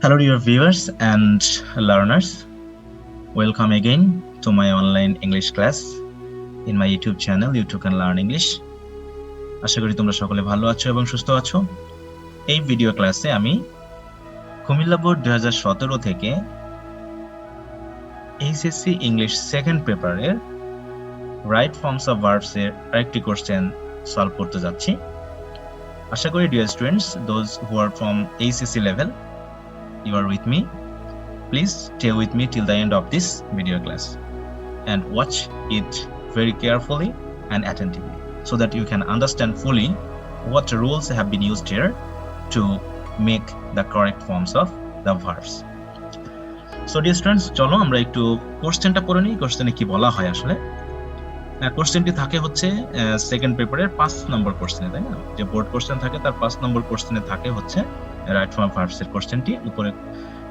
Hello, dear viewers and learners. Welcome again to my online English class in my YouTube channel, You Can Learn English. আশা করি তোমরা সকলে ভালো আছো এবং সুস্থ আছো। এই ভিডিও ক্লাসে আমি কুমিল্লা বোর্ড 2017 থেকে এইচএসসি ইংলিশ সেকেন্ড পেপারের রাইট ফর্মস অফ ভার্বস এর আরেকটি কোশ্চেন সলভ করতে যাচ্ছি। আশা করি dear students, those who are from ACC level, you are with me. Please stay with me till the end of this video class and watch it very carefully and attentively so that you can understand fully what rules have been used here to make the correct forms of the verbs. So dear students, চলো আমরা একটু কোশ্চেনটা পড়ে নিই। কোশ্চেনে কি বলা হয় আসলে? কোশ্চেনটি থাকে হচ্ছে সেকেন্ড পেপারের 5 নম্বর কোশ্চেনে, তাই না? যে বোর্ড কোশ্চেন থাকে তার 5 নম্বর কোশ্চেনে থাকে হচ্ছে রাইট ফর্ম ভার্বস এর কোশ্চেনটি উপরে।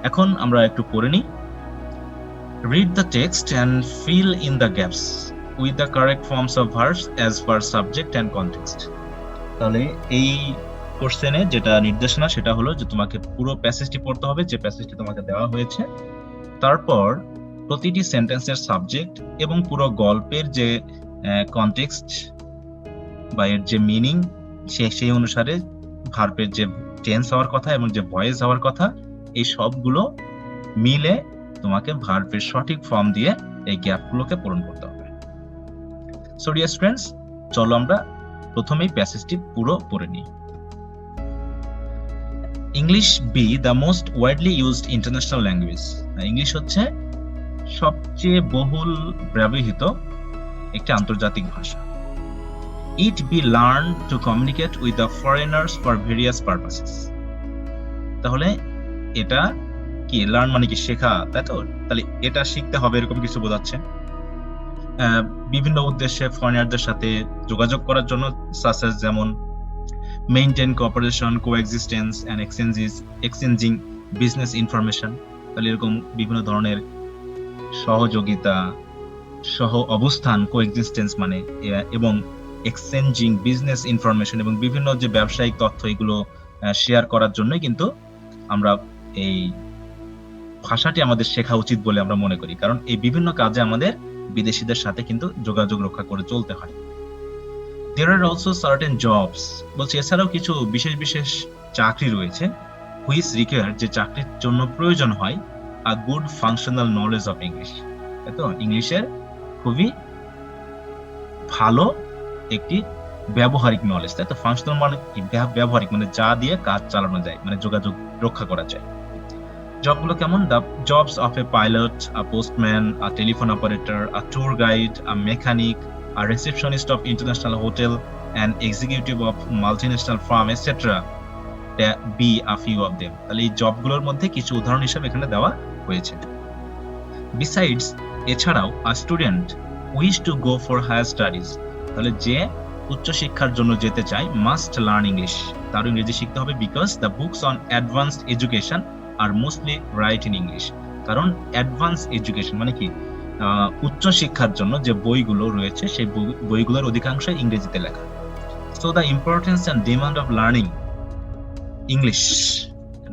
এখন আমরা একটু পড়ে নিই। Read the text and fill in the gaps with the correct forms of verbs as per subject and context. তাহলে এই কোশ্চেনে যেটা নির্দেশনা সেটা হলো যে তোমাকে পুরো প্যাসেজটি পড়তে হবে, যে প্যাসেজটি তোমাকে দেওয়া হয়েছে। তারপর প্রতিটি সেন্টেন্সের সাবজেক্ট এবং পুরো গল্পের যে কনটেক্সট বা এর যে মিনিং সেই অনুসারে ভার্বের যে টেন্স হওয়ার কথা এবং যে ভয়েস হওয়ার কথা, এই সবগুলো মিলে তোমাকে ভার্বের সঠিক ফর্ম দিয়ে এই গ্যাপগুলোকে পূরণ করতে হবে। সো ডিয়ার স্টুডেন্টস, চলো আমরা প্রথমেই প্যাসেজটি পুরো পড়ে নিই। English B the most widely used international language. English হচ্ছে সবচেয়ে বহুল ব্যবহৃত একটি আন্তর্জাতিক ভাষা। It be learned to communicate with the foreigners for various purposes. তাহলে এটা কি লার্ন মানে কি শেখা, তাই তো? তাহলে এটা শিখতে হবে এরকম কিছু বোঝাচ্ছে। বিভিন্ন উদ্দেশ্যে ফরেনারদের সাথে যোগাযোগ করার জন্য, such as যেমন maintain cooperation, coexistence and exchanging business information. তাহলে এরকম বিভিন্ন ধরনের সহযোগিতা, সহ অবস্থান, কোএক্সিস্টেন্স মানে, এবং এক্সচেঞ্জিং বিজনেস ইনফরমেশন এবং বিভিন্ন যে ব্যবসায়িক তথ্য এগুলো শেয়ার করার জন্যই কিন্তু আমরা এই ভাষাটি আমাদের শেখা উচিত বলে আমরা মনে করি, কারণ এই বিভিন্ন কাজে আমাদের বিদেশিদের সাথে কিন্তু যোগাযোগ রক্ষা করে চলতে হয়। There are also certain jobs, বলছি এছাড়াও কিছু বিশেষ বিশেষ চাকরি রয়েছে, which require, যে চাকরির জন্য প্রয়োজন হয় a good functional knowledge of English। তাই তো? ইংলিশের খুবই ভালো একটি ব্যবহারিক নলেজ, তাই তো? ফাংশনাল মানে কি? ব্যবহারিক মানে যা দিয়ে কাজ চালানো যায়, মানে যোগাযোগ রক্ষা করা যায়। জবগুলো কেমন? The jobs of a pilot, a postman, a telephone operator, a tour guide, a mechanic, a receptionist of international hotel, and executive of multinational farm etcetera be a few of them. তাহলে এই জবগুলোর মধ্যে কিছু উদাহরণ হিসেবে এখানে দেওয়া হয়েছে। Besides, এছাড়াও, a student wish to go for higher studies, তাহলে যে উচ্চশিক্ষার জন্য যেতে চায়, মাস্ট লার্ন ইংলিশ, তার ইংরেজি শিখতে হবে। Because the books on advanced education are mostly write in English. কারণ অ্যাডভান্স এডুকেশন মানে কি? উচ্চশিক্ষার জন্য যে বইগুলো রয়েছে সেই বইগুলোর অধিকাংশ ইংরেজিতে লেখা। So the importance and demand of learning English,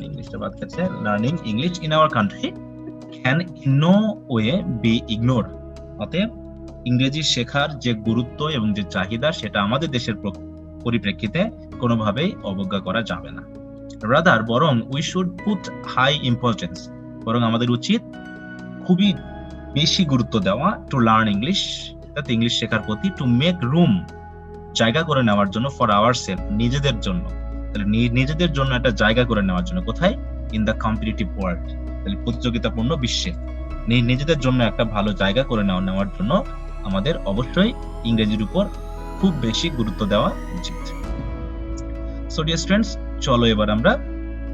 ইংলিশটা বাদ গেছে, learning English in our country can in no way be ignore. অতএব ইংরেজি শেখার যে গুরুত্ব এবং যে চাহিদা সেটা আমাদের দেশের পরিপ্রেক্ষিতে কোনোভাবেই অবজ্ঞা করা যাবে না। রাদার, বরং we should put high importance, বরং আমাদের উচিত খুবই বেশি গুরুত্ব দেওয়া টু লার্ন ইংলিশ, তাতে ইংলিশ শেখার প্রতি, টু মেক রুম, জায়গা করে নেওয়ার জন্য, ফর আওয়ার সেলফ, নিজেদের জন্য। তাহলে নিজেদের জন্য একটা জায়গা করে নেওয়ার জন্য কোথায়? ইন দ্য কম্পিটিটিভ ওয়ার্ল্ড, তাহলে প্রতিযোগিতাপূর্ণ বিশ্বে নিজেদের জন্য একটা ভালো জায়গা করে নেওয়ার জন্য আমাদের অবশ্যই ইংরেজির উপর খুব বেশি গুরুত্ব দেওয়া উচিত। সো ডিয়ার স্টুডেন্টস, চলো এবার আমরা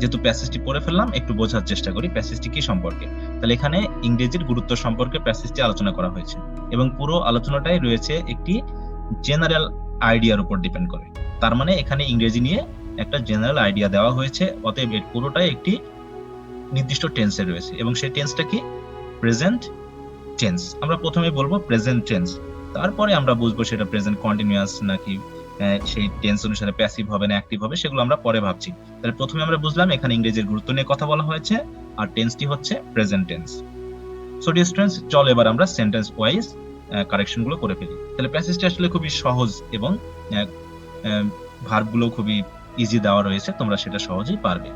যেহেতু প্যাসেজটি পড়ে ফেললাম একটু বোঝার চেষ্টা করি প্যাসেজটি কি সম্পর্কে। তাহলে এখানে ইংরেজির গুরুত্ব সম্পর্কে প্যাসেজটি আলোচনা করা হয়েছে এবং পুরো আলোচনাটাই রয়েছে একটি জেনারেল আইডিয়ার উপর ডিপেন্ড করে। তার মানে এখানে ইংরেজি নিয়ে একটা জেনারেল আইডিয়া দেওয়া হয়েছে, অতএব এর পুরোটাই একটি নির্দিষ্ট টেন্সে রয়েছে এবং সেই টেন্সটা কি? Present tense. আমরা প্রথমে বলবো প্রেজেন্ট টেন্স, তারপরে আমরা বুঝবো সেটা প্রেজেন্ট কন্টিনিউয়াস নাকি সেই টেন্স অনুসারে প্যাসিভ হবে না অ্যাক্টিভ হবে, সেগুলো আমরা পরে ভাবছি। তাহলে প্রথমে আমরা বুঝলাম এখানে ইংরেজির গুরুত্ব নিয়ে কথা বলা হয়েছে আর টেন্সটি হচ্ছে present tense. So dear students, চলো এবার আমরা সেন্টেন্স ওয়াইজ কারেকশন গুলো করে ফেলি। তাহলে প্যাসেজটা আসলে খুবই সহজ এবং ভার্বগুলো খুবই ইজি দেওয়া রয়েছে, তোমরা সেটা সহজেই পারবে।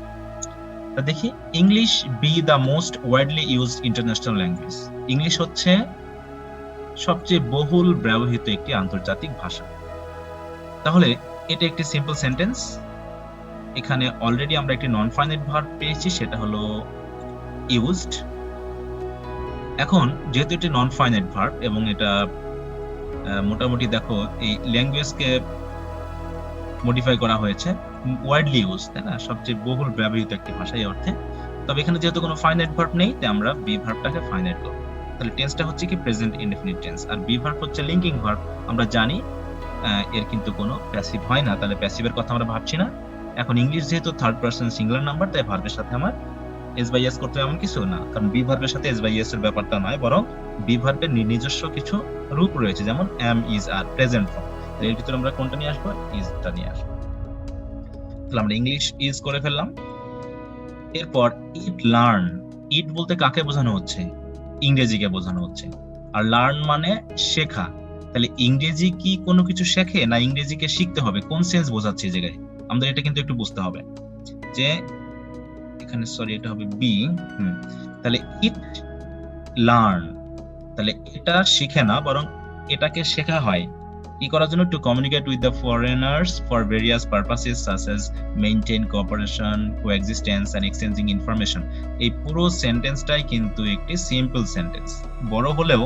দেখি, English B the most widely used international language. English হচ্ছে সবচেয়ে বহুল ব্যবহৃত একটি আন্তর্জাতিক ভাষা। তাহলে এটা একটি সিম্পল সেন্টেন্স। এখানে অলরেডি আমরা একটি নন ফাইনাইট ভার্ব পেয়েছি, সেটা হলো ইউজড। এখন যেহেতু এটি নন ফাইনাইট ভার্ব এবং এটা মোটামুটি দেখো এই ল্যাঙ্গুয়েজকে মডিফাই করা হয়েছে, ওয়াইডলি ইউজ, তাই না, সবচেয়ে বহুল ব্যবহৃত একটি ভাষা এই অর্থে। তবে এখানে যেহেতু কোনো ফাইনাইট ভার্ব নেই, তাই আমরা বি ভার্বটাকে ফাইনাইট করব। তাহলে টেন্সটা হচ্ছে কি প্রেজেন্ট ইনডেফিনিট টেন্স, আর বি ভার্ব হচ্ছে লিঙ্কিং ভার্ব। আমরা জানি এর কিন্তু কোনো প্যাসিভ হয় না, তাহলে প্যাসিভের কথা আমরা ভাবছি না। এখন ইংলিশ যেহেতু থার্ড পারসন সিঙ্গুলার নাম্বার, তাই ভার্বের সাথে আমার এস বাই এস করতে এমন কিছু না, কারণ বি ভার্বের সাথে এস বাই এস এর ব্যাপারটা নয়, বরং বি ভার্বের নিজস্ব কিছু রূপ রয়েছে, যেমন am, is, are, present form. এর ভিতরে আমরা কোনটা নিয়ে আসবো? ইজটা নিয়ে আসবো। তাহলে আমরা ইংলিশ ইজ করে ফেললাম। এরপর ইট লার্ন। ইট বলতে কাকে বোঝানো হচ্ছে? ইংরেজিকে বোঝানো হচ্ছে। আর লার্ন মানে শেখা। তাহলে ইংরেজি কি কোনো কিছু শেখে, না ইংরেজিকে শিখতে হবে? কোন সেন্স বোঝাচ্ছে এই জায়গায়? আমাদের এটা কিন্তু একটু বুঝতে হবে যে এখানে, সরি, এটা হবে বি। তাহলে ইট লার্ন, তাহলে এটা শিখে না, বরং এটাকে শেখা হয় কি করার জন্য? To communicate with the foreigners for various purposes such as maintain cooperation, coexistence and exchanging information. এই পুরো সেন্টেন্সটাই কিন্তু একটি সিম্পল সেন্টেন্স, বড় হলেও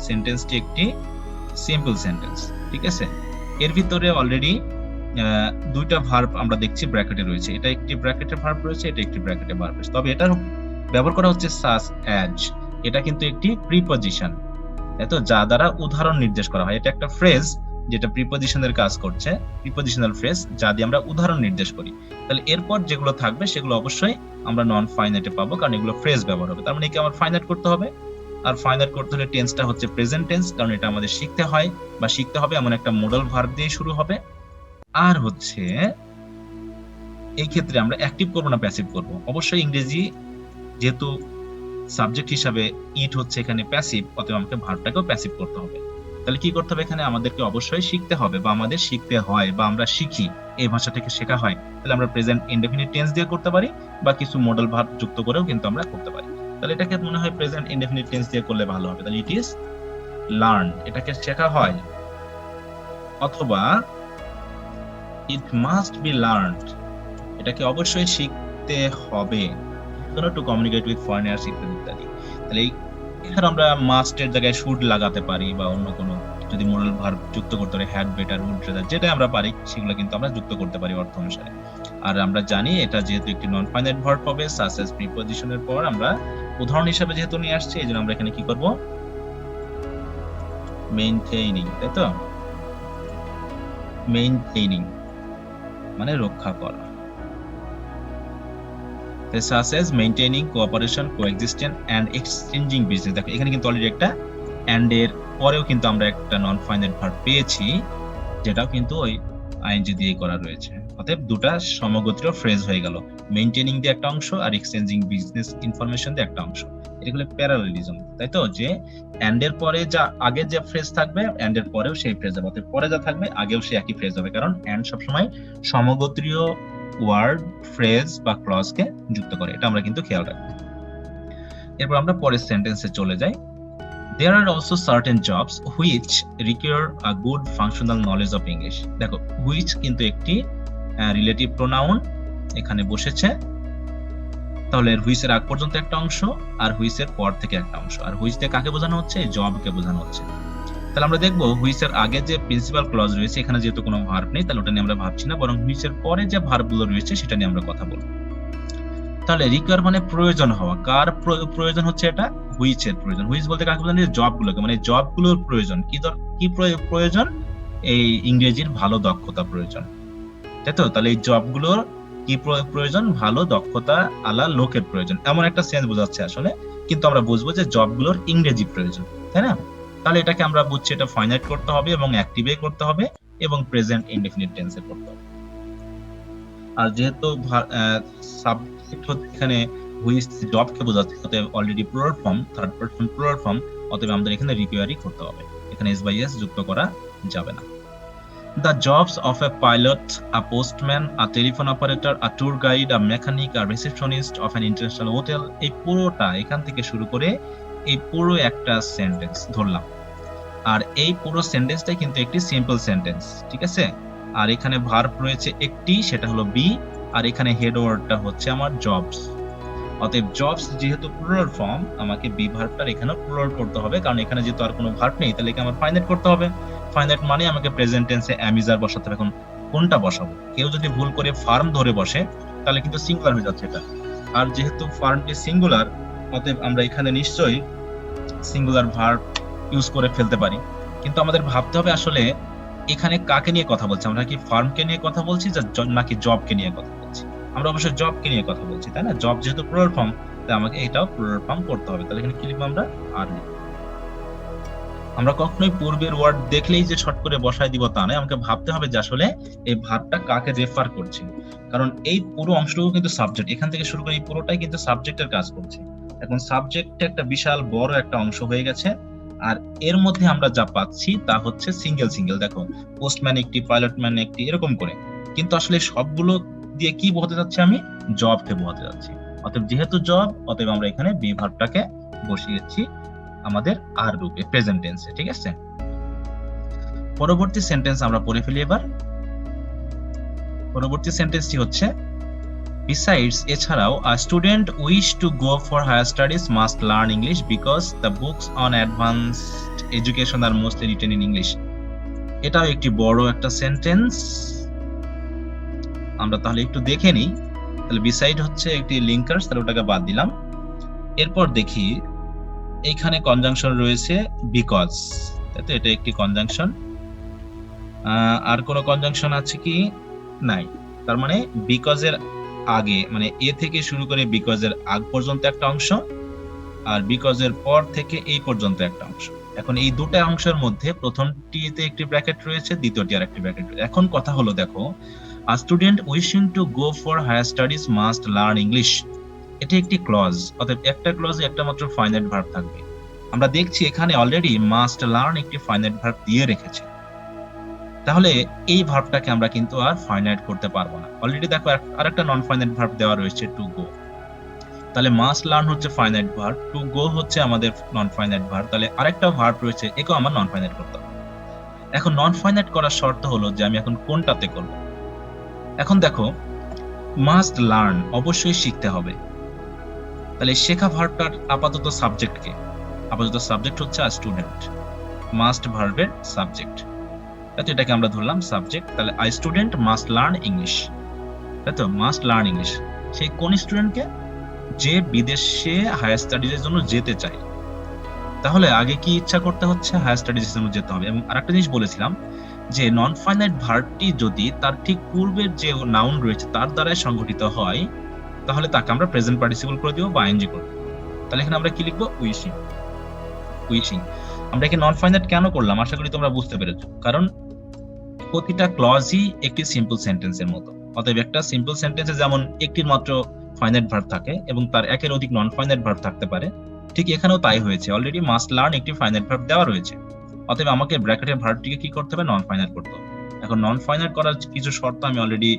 সেন্টেন্সটি একটি সিম্পল সেন্টেন্স, ঠিক আছে? এর ভিতরে অলরেডি দুইটা ভার্ব আমরা দেখছি ব্র্যাকেটে রয়েছে, এটা একটি ব্র্যাকেটে ভার্ব রয়েছে, এটা একটি ব্র্যাকেটে ভার্ব রয়েছে। তবে এটার ব্যবহার করা হচ্ছে সাচ অ্যাজ। এটা কিন্তু একটি প্রিপজিশন, তাই তো, যা দ্বারা উদাহরণ নির্দেশ করা হয়। এটা একটা ফ্রেজ যেটা প্রিপজিশনের কাজ করছে, প্রিপজিশনাল ফ্রেজ, যা দিয়ে আমরা উদাহরণ নির্দেশ করি। তাহলে এরপর যেগুলো থাকবে সেগুলো অবশ্যই আমরা নন ফাইনাইটে পাবো, কারণ এগুলো ফ্রেজ ব্যবহার হবে। তার মানে কি আমার ফাইনাইট করতে হবে, আর ফাইনাইট করতে হলে টেন্সটা হচ্ছে প্রেজেন্ট টেন্স, কারণ এটা আমাদের শিখতে হয় বা শিখতে হবে এমন একটা মডাল ভার্ব দিয়ে শুরু হবে। আর হচ্ছে এই ক্ষেত্রে আমরা অ্যাক্টিভ করব না প্যাসিভ করব। অবশ্যই ইংরেজি যেহেতু সাবজেক্ট হিসাবে ইট হচ্ছে এখানে প্যাসিভ, অতএব আমাকে ভার্বটাকেও প্যাসিভ করতে হবে। তাহলে কি করতে হবে? এখানে আমাদেরকে অবশ্যই শিখতে হবে, বা আমাদের শিখতে হয়, বা আমরা শিখি, এই ভাষাটাকে শেখা হয়। তাহলে আমরা প্রেজেন্ট ইনডেফিনিট টেন্স দিয়ে করতে পারি, বা কিছু মডেল ভার্ব যুক্ত করেও কিন্তু আমরা করতে পারি। তাহলে এটাকে মনে হয় প্রেজেন্ট ইনডেফিনিট টেন্স দিয়ে করলে ভালো হবে। তাহলে ইট ইজ লার্ন, এটাকে শেখা হয়, অথবা ইট মাস্ট বি লার্নড, এটাকে অবশ্যই শিখতে হবে, টু কমিউনিকেট উইথ ফরেনার্স ইত্যাদি ইত্যাদি। তাহলে এখানে আমরা মাস্টের জায়গায় শুড লাগাতে পারি, বা অন্য কোনো যদি মোরাল ভার্ব যুক্ত করতে পারি, হ্যাড, বেটার, উড, রেদার, যেটা আমরা পারি সেগুলো কিন্তু আমরা যুক্ত করতে পারি অর্থ অনুসারে। আর আমরা জানি এটা যেহেতু একটি নন ফাইনাইট ভার্ব হবে, সাচ এজ প্রিপজিশনের পর আমরা উদাহরণ হিসেবে যেহেতু নিয়ে আসছি, এইজন্য আমরা এখানে কি করব? মেইনটেইনিং, তাই তো, মেইনটেইনিং মানে রক্ষা করা। such as maintaining cooperation, coexistence and exchanging business। দেখো এখানে কিন্তু অলরেডি একটা and এর পরেও কিন্তু আমরা একটা নন ফাইনাইট ভার্ব পেয়েছি, যেটাও কিন্তু ওই আইএনজি দিয়ে করা রয়েছে। অতএব দুটো সমগোত্রীয় ফ্রেজ হয়ে গেল, মেইনটেইনিং দিয়ে একটা অংশ আর এক্সচেঞ্জিং বিজনেস ইনফরমেশন দিয়ে একটা অংশ। এটা হলো প্যারালেলিজম, তাই তো, যে and এর পরে যা আগে যে ফ্রেজ থাকবে and এর পরেও সেই ফ্রেজ হবে, অতএব পরে যা থাকবে আগেও সেই একই ফ্রেজ হবে, কারণ and সবসময় সমগোত্রীয় ওয়ার্ড, ফ্রেজ বা ক্লজকে যুক্ত করে, এটা আমরা কিন্তু খেয়াল রাখবো। এরপর আমরা পরের সেন্টেন্সে চলে যাই। There are also certain jobs which require a good functional knowledge of English। দেখো which কিন্তু একটি রিলেটিভ প্রোনাউন এখানে বসেছে, তাহলে which এর আগ পর্যন্ত একটা অংশ আর which এর পর থেকে একটা অংশ। আর which দিয়ে কাকে বোঝানো হচ্ছে? জবকে বোঝানো হচ্ছে। তাহলে আমরা দেখবো which এর আগে যে প্রিন্সিপাল ক্লজ রয়েছে, এখানে যেহেতু কোনো ভার্ব নেই, তাহলে ওটা নিয়ে আমরা ভাবছি না, বরং which এর পরে যে ভার্বগুলো রয়েছে সেটা নিয়ে আমরা কথা বলবো। তাহলে রিকোয়ার মানে প্রয়োজন হওয়া, কার প্রয়োজন হচ্ছে? এটা which এর প্রয়োজন। which বলতে কাকে বোঝানো? জবগুলোকে, মানে জবগুলোর প্রয়োজন। কি প্রয়োজন? এই ইংরেজির ভালো দক্ষতা প্রয়োজন, তাই তো। তাহলে এই জবগুলোর কি প্রয়োজন? ভালো দক্ষতা আলা লোকের প্রয়োজন, এমন একটা সেন্স বোঝাচ্ছে আসলে, কিন্তু আমরা বুঝবো যে জবগুলোর ইংরেজি প্রয়োজন, তাই না? তাহলে এটাকে আমরা বুঝছি এটা ফাইনাইট করতে হবে এবং অ্যাক্টিভে করতে হবে এবং প্রেজেন্ট ইনডেফিনিট টেন্সে করতে হবে। আর যেহেতু সাবজেক্ট হচ্ছে এখানে হুইচ জবকে বোঝাচ্ছে, অতএব already plural form, third person plural form, অতএব আমাদের এখানে রিকোয়ারি করতে হবে, এখানে এস বাই এস যুক্ত করা যাবে না। The jobs of a pilot, a postman, a telephone operator, a tour guide, a mechanic, a receptionist of an international hotel, এই পুরোটা এখান থেকে শুরু করে এই পুরো একটা সেন্টেন্স ধরলাম, আর এই পুরো সেন্টেন্সটাই কিন্তু একটি সিম্পল সেন্টেন্স, ঠিক আছে। আর এখানে ভার্ব রয়েছে একটি, সেটা হলো বি, আর এখানে হেড ওয়ার্ডটা হচ্ছে আমার জবস। অতএব জবস যেহেতু প্লুরাল ফর্ম, আমাকে বি ভার্বটার এখানে প্লুরাল করতে হবে, কারণ এখানে যেহেতু আর কোনো ভার্ব নেই, তাহলে আমার ফাইনাইট করতে হবে। ফাইনাইট মানে আমাকে প্রেজেন্ট টেন্সে অ্যাম ইজ আর বসাতে হবে। এখন কোনটা বসাবো? কেউ যদি ভুল করে ফার্ম ধরে বসে তাহলে কিন্তু সিঙ্গুলার হয়ে যাচ্ছে এটা, আর যেহেতু ফার্মটি সিঙ্গুলার, অতএব আমরা এখানে নিশ্চয়ই সিঙ্গুলার ভার্ব ইউজ করে ফেলতে পারি। কিন্তু আমাদের ভাবতে হবে আসলে এখানে কাকে নিয়ে কথা বলছি, আমরা কি ফার্মকে নিয়ে কথা বলছি নাকি জবকে নিয়ে কথা বলছি? আমরা অবশ্যই জবকে নিয়ে কথা বলছি, তাই না? জব যেহেতু প্লুরাল ফর্ম, তাই আমাকে এটাও প্লুরাল ফর্ম করতে হবে। তাহলে এখানে কি লিখবো আমরা? আর লিখবো। আমরা কখনোই পূর্বের ওয়ার্ড দেখলেই যে শর্ট করে বসায় দিব তা নয়, আমাকে ভাবতে হবে যে আসলে এই ভার্বটা কাকে রেফার করছে, কারণ এই পুরো অংশটুকু কিন্তু সাবজেক্ট, এখান থেকে শুরু করে এই পুরোটাই কিন্তু সাবজেক্টের কাজ করছে। এখন সাবজেক্ট একটা বিশাল বড় একটা অংশ হয়ে গেছে, আর এর মধ্যে আমরা যা পাচ্ছি তা হচ্ছে সিঙ্গেল সিঙ্গেল, দেখো পোস্টম্যান একটি, পাইলটম্যান একটি, এরকম করে। কিন্তু আসলে সবগুলো দিয়ে কি বোঝাতে যাচ্ছে? আমি জবকে বোঝাতে যাচ্ছি। অতএব যেহেতু জব, অতএব আমরা এখানে বি ভার্বটাকে বসিয়েছি আমাদের আর রূপে, প্রেজেন্ট টেন্সে, ঠিক আছে। পরবর্তী সেন্টেন্স আমরা পড়ে ফেলি এবার। পরবর্তী সেন্টেন্সটি হচ্ছে Besides, এছাড়াও, a student wish to go for higher studies must learn English because the books on advanced education are mostly written in English. এটাও একটি বড় একটা সেন্টেন্স, আমরা তাহলে একটু দেখে নিই। তাহলে বিসাইড হচ্ছে একটি লিঙ্কার্স, তাহলে ওটাকে বাদ দিলাম। এরপর দেখি এইখানে কনজাংশন রয়েছে বিকজ, তাই তো, এটা একটি কনজাংশন। আর কোনো কনজাংশন আছে কি? নাই। তার মানে বিকজের আগে, মানে এ থেকে শুরু করে বিকজের আগ পর্যন্ত একটা অংশ, আর বিকজের পর থেকে এই পর্যন্ত একটা অংশ। এখন এই দুটো অংশের মধ্যে প্রথমটিতে একটি ব্র্যাকেট রয়েছে, দ্বিতীয়টি আর একটি ব্র্যাকেট রয়েছে। এখন কথা হলো, দেখো, a student wishing to go for higher studies must learn English, এটি একটি ক্লজ, অর্থাৎ একটা ক্লজে একটা মাত্র ফাইনাইট ভার্ব থাকবে। আমরা দেখছি এখানে অলরেডি মাস্ট লার্ন একটি ফাইনাইট ভার্ব দিয়ে রেখেছে, তাহলে এই ভার্বটাকে আমরা কিন্তু আর ফাইনাইট করতে পারবো না। অলরেডি দেখো আরেকটা নন ফাইনাইট ভার্ব দেওয়া রয়েছে, টু গো। তাহলে মাস্ট লার্ন হচ্ছে ফাইনাইট ভার্ব, টু গো হচ্ছে আমাদের নন ফাইনাইট ভার্ব, তাহলে আরেকটা ভার্ব রয়েছে, একেও আমার নন ফাইনাইট করতে হবে। এখন নন ফাইনাইট করার শর্ত হলো যে আমি এখন কোনটাতে করব। এখন দেখো, মাস্ট লার্ন অবশ্যই শিখতে হবে, তাহলে শেখা ভার্বটার আপাতত সাবজেক্ট কে? আপাতত সাবজেক্ট হচ্ছে আ স্টুডেন্ট, মাস্ট ভার্বের সাবজেক্ট, তাই তো, এটাকে আমরা ধরলাম সাবজেক্ট। তাহলে I student must learn English, তাই তো, মাস্ট লার্ন ইংলিশ। সেই কোন স্টুডেন্টকে? যে বিদেশে হায়ার স্টাডিজের জন্য যেতে চায়। তাহলে আগে কি ইচ্ছা করতে হচ্ছে? হায়ার স্টাডিজের জন্য যেতে হবে। এবং আরেকটা জিনিস বলেছিলাম যে নন ফাইনাইট ভার্বটি যদি তার ঠিক পূর্বের যে নাউন রয়েছে তার দ্বারাই সংগঠিত হয়, তাহলে তাকে আমরা প্রেজেন্ট পার্টিসিপল করে দিব বা আইএনজি করে দিব। তাহলে এখানে আমরা কি লিখবো? উইশিং। উইশিং। আমরা এখানে নন ফাইনাইট কেন করলাম আশা করি তোমরা বুঝতে পেরেছো, কারণ প্রতিটা ক্লজই একটি সিম্পল সেন্টেন্সের মতো। অতএব একটা সিম্পল সেন্টেন্সে যেমন একটির মাত্র ফাইনাইট ভার্ব থাকে এবং তার একের অধিক নন ফাইনাইট ভার্ব থাকতে পারে, ঠিক এখানেও তাই হয়েছে। অলরেডি মাস্ট লার্ন একটি ফাইনাইট ভার্ব দেওয়া রয়েছে, অতএব আমাকে ব্র্যাকেটের ভার্বটিকে কি করতে হবে? নন ফাইনাইট করতে হবে। এখন নন ফাইনাইট করার কিছু শর্ত আমি অলরেডি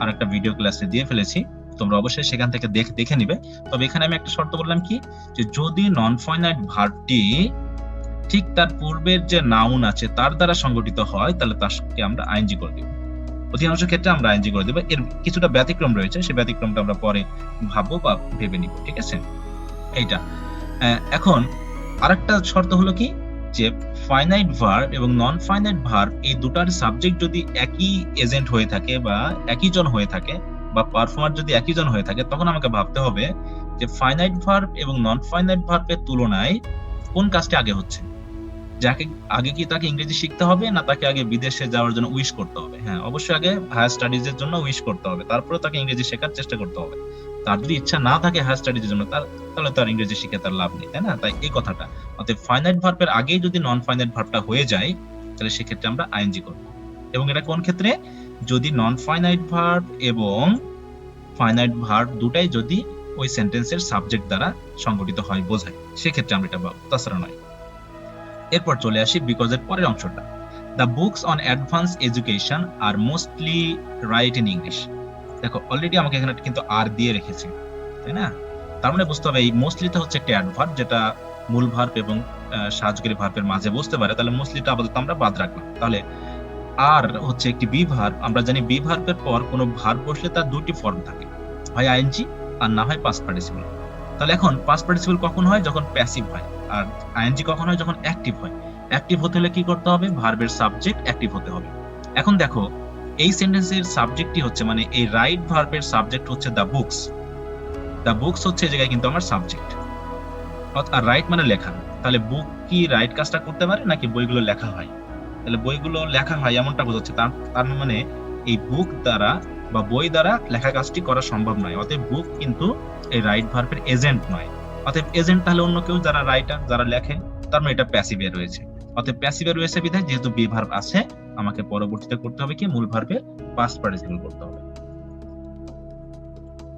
আরেকটা ভিডিও ক্লাসে দিয়ে ফেলেছি, তোমরা অবশ্যই সেখান থেকে দেখে নিবে। তবে এখানে আমি একটা শর্ত বললাম কি, যে যদি নন ফাইনাইট ভার্বটি ঠিক তার পূর্বের যে নাউন আছে তার দ্বারা সংগঠিত হয়, তাহলে তাকে আমরা আইএনজি করে দিব। অধিকাংশ ক্ষেত্রে আমরা আইএনজি করে দেব। এর কিছুটা ব্যতিক্রম রয়েছে, সেই ব্যতিক্রমটা আমরা পরে ভাববো বা ভেবে নিব, ঠিক আছে? এইটা। এখন আরেকটা শর্ত হলো কি, যে ফাইনাইট ভার্ব এবং নন ফাইনাইট ভার্ব এই দুটার সাবজেক্ট যদি একই এজেন্ট হয়ে থাকে বা একই জন হয়ে থাকে বা পারফর্মার যদি একই জন হয়ে থাকে, তখন আমাকে ভাবতে হবে যে ফাইনাইট ভার্ব এবং নন ফাইনাইট ভার্বের তুলনায় কোন কাজটি আগে হচ্ছে। যাকে আগে কি তাকে ইংরেজি শিখতে হবে, না তাকে আগে বিদেশে যাওয়ার জন্য উইশ করতে হবে? হ্যাঁ, অবশ্যই আগে হায়ার স্টাডিজ এর জন্য উইশ করতে হবে, তারপরে তাকে ইংরেজি শেখার চেষ্টা করতে হবে। তার যদি ইচ্ছা না থাকে হায়ার স্টাডিজ এর জন্য, তাহলে তার ইংরেজি শিখে তার লাভ নেই, তাই না? তাই এই কথাটা, অতএব ফাইনাইট ভার্বের আগেই যদি নন ফাইনাইট ভার্বটা হয়ে যায়, তাহলে সেক্ষেত্রে আমরা আইএনজি করব। এবং এটা কোন ক্ষেত্রে? যদি নন ফাইনাইট ভার্ব এবং ফাইনাইট ভার্ব দুটাই যদি ওই সেন্টেন্সের সাবজেক্ট দ্বারা সংগঠিত হয় বোঝায়, সেক্ষেত্রে আমরা এটা পাবো, তাছাড়া নয়। এরপর চলে আসি বিকজের পরের অংশটা। The books on advance education are mostly write in English. দেখো অলরেডি আমাকে এখানে কিন্তু আর দিয়ে রেখেছে, তাই না? তার মানে বুঝতে হবে এই মোস্টলিটা হচ্ছে একটা অ্যাডভার্ব যেটা মূল ভার্ব এবং সাহায্যকারী ভার্বের মাঝে বসতে পারে, তাহলে মোস্টলিটা আপাতত আমরা বাদ রাখলাম। তাহলে আর হচ্ছে একটি বি ভার্ব, আমরা জানি বি ভার্বের পর কোনো ভার্ব বসলে তার দুটি ফর্ম থাকে, হয় আইএনজি আর না হয় পাস্ট পার্টিসিপল। তাহলে এখন পাস্ট পার্টিসিপল কখন হয়? যখন প্যাসিভ হয়। আর আইএনজি কখন হয়? যখন অ্যাক্টিভ হয়। অ্যাক্টিভ হতে হলে কি করতে হবে? ভার্বের সাবজেক্ট অ্যাক্টিভ হতে হবে। এখন দেখো এই সেন্টেন্সের সাবজেক্টই হচ্ছে, মানে এই রাইট ভার্বের সাবজেক্ট হচ্ছে দ্য বুকস। দ্য বুকস হচ্ছে এই জায়গায় কিন্তু আমার সাবজেক্ট, আর রাইট মানে লেখা। তাহলে বুক কি রাইট কাজটা করতে পারে নাকি বইগুলো লেখা হয়? তাহলে বইগুলো লেখা হয় এমনটা বোঝাচ্ছে। তার মানে এই বুক দ্বারা বা বই দ্বারা লেখা কাজটি করা সম্ভব নয়। অতএব বুক কিন্তু এই রাইট ভার্বের এজেন্ট নয়। অতএব এজেন্ট তাহলে অন্য কেউ, যারা রাইটার, যারা লেখে, তার মানে এটা প্যাসিভে রয়েছে। অতএব প্যাসিভে রয়েছে বিধায় যেহেতু বি ভার্ব আছে, আমাকে পরবর্তীতে করতে হবে কি? মূল ভার্বের পাস্ট পার্টিসিপল করতে হবে।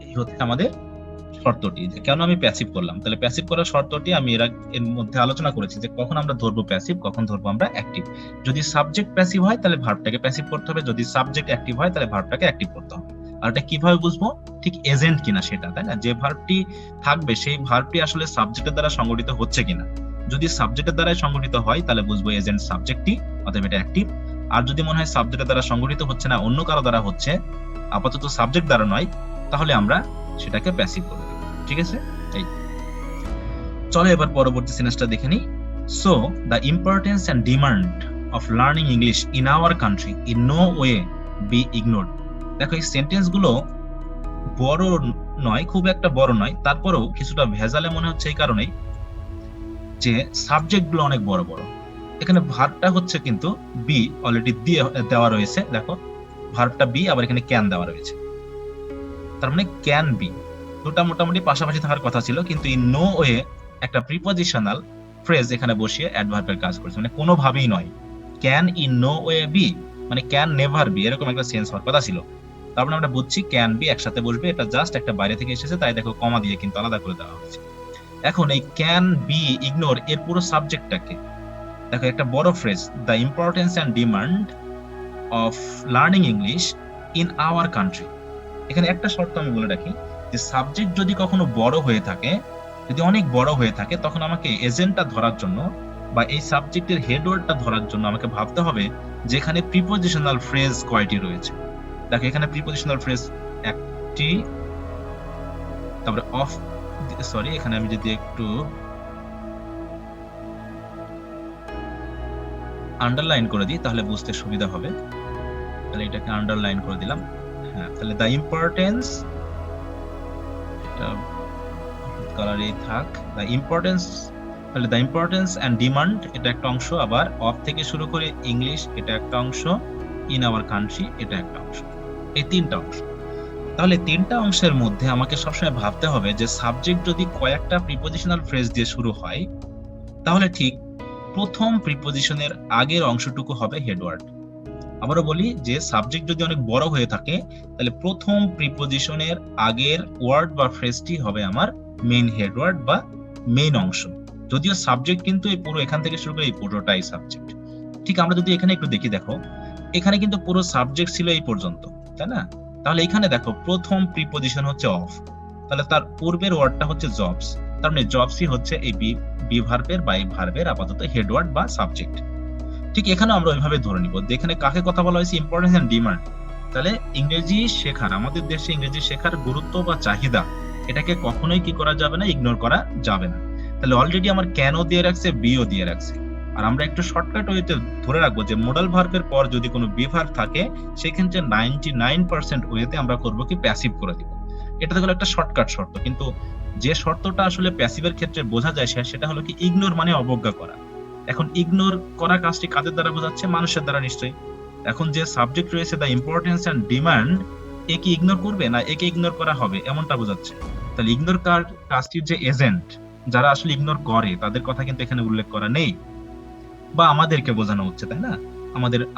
এই হচ্ছে আমাদের শর্তটি, যে কেন আমি প্যাসিভ করলাম। তাহলে প্যাসিভ করার শর্তটি আমি এর মধ্যে আলোচনা করেছি, যে কখন আমরা ধরবো প্যাসিভ, কখন ধরবো আমরা অ্যাক্টিভ। যদি সাবজেক্ট প্যাসিভ হয় তাহলে ভার্বটাকে প্যাসিভ করতে হবে, যদি সাবজেক্ট অ্যাক্টিভ হয় তাহলে ভার্বটাকে অ্যাক্টিভ করতে হবে। আর এটা কিভাবে বুঝবো? ঠিক এজেন্ট কিনা সেটা, তাই না? যে ভার্বটি থাকবে সেই ভার্বটি আসলে সাবজেক্টের দ্বারা সংগঠিত হচ্ছে কিনা। যদি সাবজেক্টের দ্বারা সংগঠিত হয় তাহলে বুঝবো এজেন্ট সাবজেক্টটি, অতএব এটা অ্যাক্টিভ। আর যদি মনে হয় সাবজেক্টের দ্বারা সংগঠিত হচ্ছে না, অন্য কারো দ্বারা হচ্ছে, আপাতত সাবজেক্ট দ্বারা নয়, তাহলে আমরা সেটাকে প্যাসিভ করব। ঠিক আছে? এই চলো এবার পরবর্তী সেন্টেন্সটা দেখে নিই। So the importance and demand of learning English in our country in no way be ignored. দেখো এই সেন্টেন্স গুলো বড় নয়, খুব একটা বড় নয়, তারপরেও কিছুটা ভেজালে মনে হচ্ছে এই কারণেই যে সাবজেক্ট গুলো অনেক বড় বড়। এখানে ভার্বটা হচ্ছে কিন্তু বি অলরেডি দিয়ে দেওয়া রয়েছে। দেখো ভার্বটা বি, আবার এখানে ক্যান দেওয়া রয়েছে, তার মানে ক্যান বি। দুটা মোটামুটি পাশাপাশি থাকার কথা ছিল, কিন্তু ইন নো ওয়ে একটা প্রিপজিশনাল ফ্রেজ এখানে বসিয়ে অ্যাডভার্বের কাজ করছে, মানে কোনোভাবেই নয়। Can in no way be মানে ক্যান নেভার বি, এরকম একটা সেন্স হওয়ার কথা ছিল। তার মানে আমরা বুঝছি ক্যান বি একসাথে বসবে, এটা জাস্ট একটা বাইরে থেকে এসেছে, তাই দেখো কমা দিয়ে কিন্তু আলাদা করে দেওয়া হয়েছে। এখন এই ক্যান বি ইগনোর এর পুরো সাবজেক্টটাকে দেখো, একটা বড় phrase, the importance and demand of learning English in our country. এখানে একটা শর্ত আমি বলে রাখি, যে সাবজেক্ট যদি কখনো বড় হয়ে থাকে, যদি অনেক বড় হয়ে থাকে, তখন আমাকে এজেন্টটা ধরার জন্য বা এই সাবজেক্টের হেডওয়ার্ডটা ধরার জন্য আমাকে ভাবতে হবে যে এখানে প্রিপজিশনাল ফ্রেজ কয়টি রয়েছে। দেখো এখানে প্রিপজিশনাল ফ্রেজ একটি, তারপরে অফ, সরি এখানে আমি যদি একটু আন্ডারলাইন করে দিই তাহলে বুঝতে সুবিধা হবে। তাহলে এটাকে আন্ডারলাইন করে দিলাম। হ্যাঁ, তাহলে দ্য ইম্পর্টেন্স, এটা কালারে থাক, দ্য ইম্পর্টেন্স, তাহলে দ্য ইম্পর্টেন্স এন্ড ডিমান্ড এটা একটা অংশ, আবার অফ থেকে শুরু করে ইংলিশ এটা একটা অংশ, ইন আওয়ার কান্ট্রি এটা একটা অংশ, এই তিনটা অংশ। তাহলে তিনটা অংশের মধ্যে আমাকে সবসময় ভাবতে হবে যে সাবজেক্ট যদি কয়েকটা প্রিপজিশনাল ফ্রেজ দিয়ে শুরু হয়, তাহলে ঠিক প্রথম প্রিপজিশনের আগের অংশটুকু হবে হেডওয়ার্ড। আবারও বলি যে সাবজেক্ট যদি অনেক বড় হয়ে থাকে, তাহলে প্রথম প্রিপজিশনের আগের ওয়ার্ড বা ফ্রেজটি হবে আমার মেইন হেডওয়ার্ড বা মেইন অংশ। যদিও সাবজেক্ট কিন্তু এই পুরো এখান থেকে শুরু করে এই পুরোটাই সাবজেক্ট। ঠিক আমরা যদি এখানে একটু দেখি, দেখো এখানে কিন্তু পুরো সাবজেক্ট ছিল এই পর্যন্ত, তাই না? তাহলে এখানে দেখো প্রথম প্রিপজিশন হচ্ছে অফ, তাহলে তার পূর্বের ওয়ার্ডটা হচ্ছে জবস, তার মানে জবসই হচ্ছে এই বি ভার্বের বা এই ভার্বের আপাতত হেডওয়ার্ড বা সাবজেক্ট। ঠিক এখানে আমরা ওইভাবে ধরে নিব যে এখানে কাকে কথা বলা হয়েছে, ইম্পর্টেন্স এন্ড ডিমান্ড। তাহলে ইংরেজি শেখার, আমাদের দেশে ইংরেজি শেখার গুরুত্ব বা চাহিদা, এটাকে কখনোই কি করা যাবে না, ইগনোর করা যাবে না। তাহলে অলরেডি আমার ক্যানও দিয়ে রাখছে, বিও দিয়ে রাখছে, আর আমরা একটু শর্টকাট ওয়েতে ধরে রাখবো যে মডাল ভার্বের পর যদি কোনো বি ভার্ব থাকে, সেক্ষেত্রে 99% ওয়েতে আমরা করব কি, প্যাসিভ করে দিব। এটা তো হলো একটা শর্টকাট শর্ত, কিন্তু যে শর্তটা আসলে প্যাসিভের ক্ষেত্রে বোঝা যায় সেটা হলো কি, ইগনোর মানে অবজ্ঞা করা। এখন ইগনোর করা কাজটি কাদের দ্বারা বোঝাচ্ছে? মানুষের দ্বারা নিশ্চয়ই। এখন যে সাবজেক্ট রয়েছে দ্য ইম্পর্টেন্স এন্ড ডিমান্ড, এ কি ইগনোর করবে না একে ইগনোর করা হবে এমনটা বোঝাচ্ছে। তাহলে ইগনোর কাজটির যে এজেন্ট, যারা আসলে ইগনোর করে, তাদের কথা কিন্তু এখানে উল্লেখ করা নেই, বা আমাদেরকে বোঝানো হচ্ছে, তাই না?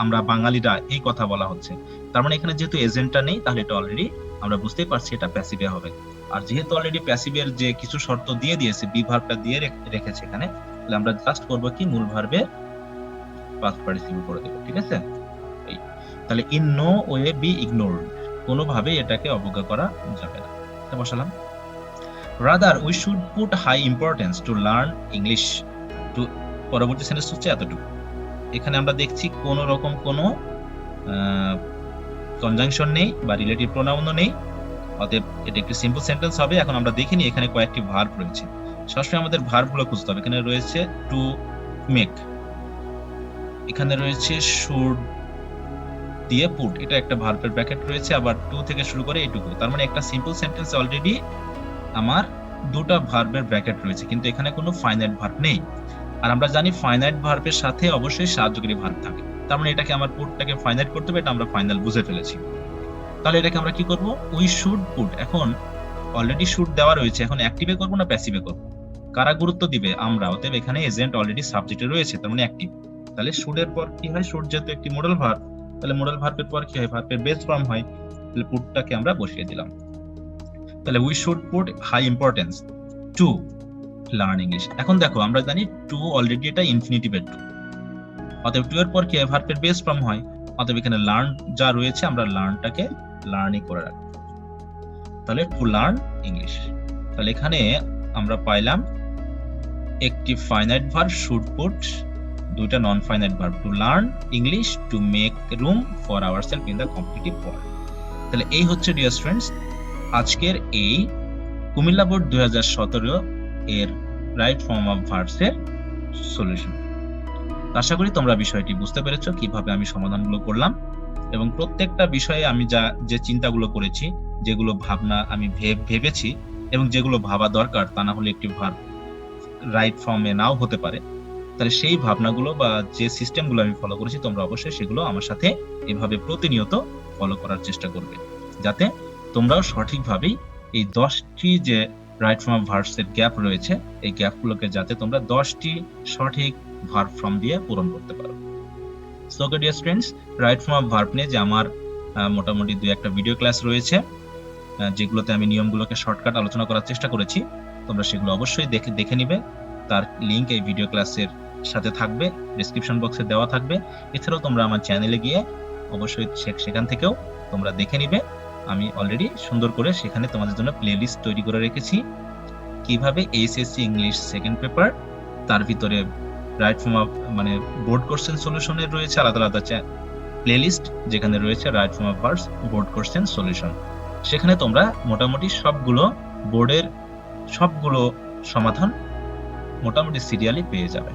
আমরা বাঙালিরা এই কথা বলা হচ্ছে। তার মানে এখানে যেহেতু এজেন্টটা নেই, তাহলে এটা অলরেডি আমরা বুঝতেই পারছি এটা প্যাসিভে হবে। আর যেহেতু অলরেডি প্যাসিভের যে কিছু শর্ত দিয়ে দিয়েছে, বি ভার্বটা দিয়ে রেখেছে এখানে, তাহলে আমরা জাস্ট করব কি মূল ভার্বের পাস্ট পার্টিসিপল করে দেব, ঠিক আছে? এই তাহলে in no way be ignored, কোনোভাবে এটাকে অবজ্ঞা করা যাবে না। এটা বসালাম। Rather we should put high importance to learn English to, পরবর্তী সেন্টেন্স হচ্ছে এতটুকু। এখানে আমরা দেখছি কোন রকম কোনো কনজাংশন নেই বা রিলেটিভ প্রোনাউনও নেই, অতএব এটা একটি সিম্পল সেন্টেন্স হবে। এখন আমরা দেখিনি এখানে কয়েকটি ভার্ব রয়েছে, সবসময় আমাদের ভার্বগুলো খুঁজতে হবে। এখানে রয়েছে টু মেক, এখানে রয়েছে শুড দিয়ে পুট, এটা একটা ভার্বের ব্র্যাকেট রয়েছে, আবার টু থেকে শুরু করে এইটুকু। তার মানে একটা সিম্পল সেন্টেন্স অলরেডি আমার দুটা ভার্বের ব্র্যাকেট রয়েছে, কিন্তু এখানে কোনো ফাইনাইট ভার্ব নেই। আর আমরা জানি ফাইনাইট ভার্বের সাথে অবশ্যই সাহায্যকারী ভার্ব থাকে, তার মানে এটাকে আমার পুটটাকে ফাইনাইট করতে হবে, এটা আমরা ফাইনাল বুঝে ফেলেছি। তাহলে এটাকে আমরা কি করব, উই শুড পুট, এখন অলরেডি শুড দেওয়া রয়েছে, এখন অ্যাক্টিভে করব না প্যাসিভে করব? কারা গুরুত্ব দিবে? আমরা। অতএব এখানে এজেন্ট অলরেডি সাবজেক্টে রয়েছে, তার মানে অ্যাক্টিভ। তাহলে শুডের পর কি হয়, শুড যেহেতু একটি মডেল ভার্ব, তাহলে মডেল ভার্বের পর কি হয়, ভার্বের বেস ফর্ম হয়, তাহলে পুটটাকে আমরা বসিয়ে দিলাম। তাহলে we should put high importance to learn English. এখন দেখো আমরা জানি টু অলরেডি এটা ইনফিনিটিভের টু, অতএব টু এর পর কি হয়, ভার্বের বেস ফর্ম হয়, অতএব এখানে লার্ন যা রয়েছে আমরা লার্নটাকে লার্নই করে রাখবো। তাহলে টু লার্ন ইংলিশ। তাহলে এখানে আমরা পাইলাম একটি ফাইনাইট ভার্ব শুড পুট, দুইটা non finite verb two learn English, to make room for ourself in the competitive world. তাহলে এই হচ্ছে ডিয়ার স্টুডেন্টস আজকের এই কুমিল্লা বোর্ড 2017 এর রাইট ফর্ম অফ ভার্বস এর সলিউশন। আশা করি তোমরা বিষয়টি বুঝতে পেরেছো কিভাবে আমি সমাধানগুলো করলাম, এবং প্রত্যেকটা বিষয়ে আমি যে চিন্তাগুলো করেছি, যেগুলো ভাবনা আমি ভেবেছি এবং যেগুলো ভাবা দরকার, তা না হলে একটি ভার্ব রাইট ফর্মে নাও হতে পারে, তাহলে সেই ভাবনাগুলো বা যে সিস্টেমগুলো আমি ফলো করেছি তোমরা অবশ্যই সেগুলো আমার সাথে এভাবে প্রতিনিয়ত ফলো করার চেষ্টা করবে, যাতে তোমরাও সঠিকভাবেই এই 10টি যে রাইট ফর্ম অফ ভার্বস এর গ্যাপ রয়েছে, এই গ্যাপগুলোকে যাতে তোমরা 10টি সঠিক ভার্ব ফর্ম দিয়ে পূরণ করতে পারো। So okay dear students, right form of verb নিয়ে যে আমার মোটামুটি 2-1টা ভিডিও ক্লাস রয়েছে, যেগুলোতে আমি নিয়মগুলোকে শর্টকাট আলোচনা করার চেষ্টা করেছি, তোমরা সেগুলো অবশ্যই দেখে নিবে। তার লিংক এই ভিডিও ক্লাসের সাথে থাকবে, ডেসক্রিপশন বক্সে দেওয়া থাকবে। এছাড়াও তোমরা আমার চ্যানেলে গিয়ে অবশ্যই সেখান থেকেও তোমরা দেখে নিবে। আমি অলরেডি সুন্দর করে সেখানে তোমাদের জন্য প্লেলিস্ট তৈরি করে রেখেছি, কিভাবে এইচএসসি ইংলিশ সেকেন্ড পেপার, তার ভিতরে রাইট ফর্ম অফ মানে বোর্ড কোশ্চেন সলিউশনের রয়েছে আলাদা আলাদা প্লেলিস্ট, যেখানে রয়েছে right form of verbs board question solution. সেখানে তোমরা মোটামুটি সবগুলো বোর্ডের সবগুলো সমাধান মোটামুটি সিরিয়ালি পেয়ে যাবে।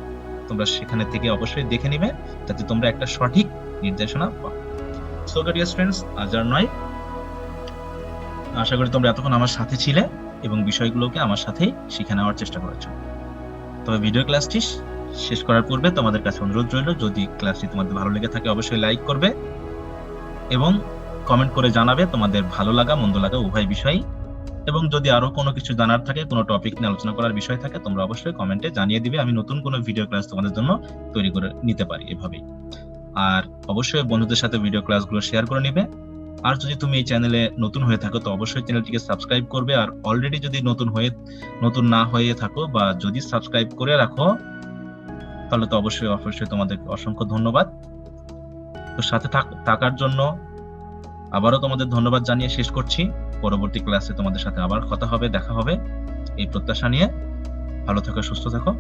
তোমরা সেখানে থেকে অবশ্যই দেখে নিবে, যাতে তোমরা একটা সঠিক নির্দেশনা পাও। সো ডিয়ার স্টুডেন্টস, আজ আর নয়, আশা করি তোমরা এতক্ষণ আমার সাথে ছিলে এবং বিষয়গুলোকে আমার সাথেই শিখে নেওয়ার চেষ্টা করেছো। তবে ভিডিও ক্লাসটি শেষ করার পূর্বে তোমাদের কাছে অনুরোধ রইল, যদি ক্লাসটি তোমাদের ভালো লেগে থাকে অবশ্যই লাইক করবে এবং কমেন্ট করে জানাবে তোমাদের ভালো লাগা মন্দ লাগা উভয় বিষয়ই। এবং যদি আরো কোনো কিছু জানার থাকে, কোনো টপিক নিয়ে আলোচনা করার বিষয় থাকে, তোমরা অবশ্যই কমেন্টে জানিয়ে দিবে, আমি নতুন কোনো ভিডিও ক্লাস তোমাদের জন্য তৈরি করে নিতে পারি এভাবেই। আর অবশ্যই বন্ধুদের সাথে ভিডিও ক্লাসগুলো শেয়ার করে নিবে। আর যদি তুমি এই চ্যানেলে নতুন হয়ে থাকো তো অবশ্যই চ্যানেলটিকে সাবস্ক্রাইব করবে। আর অলরেডি যদি নতুন না হয়ে থাকো বা যদি সাবস্ক্রাইব করে রাখো, তাহলে তো অবশ্যই তোমাদের অসংখ্য ধন্যবাদ। তো সাথে থাকার জন্য আবারও তোমাদের ধন্যবাদ জানিয়ে শেষ করছি। পরবর্তী ক্লাসে তোমাদের সাথে আবার কথা হবে, দেখা হবে এই প্রত্যাশা নিয়ে। ভালো থাকো, সুস্থ থাকো।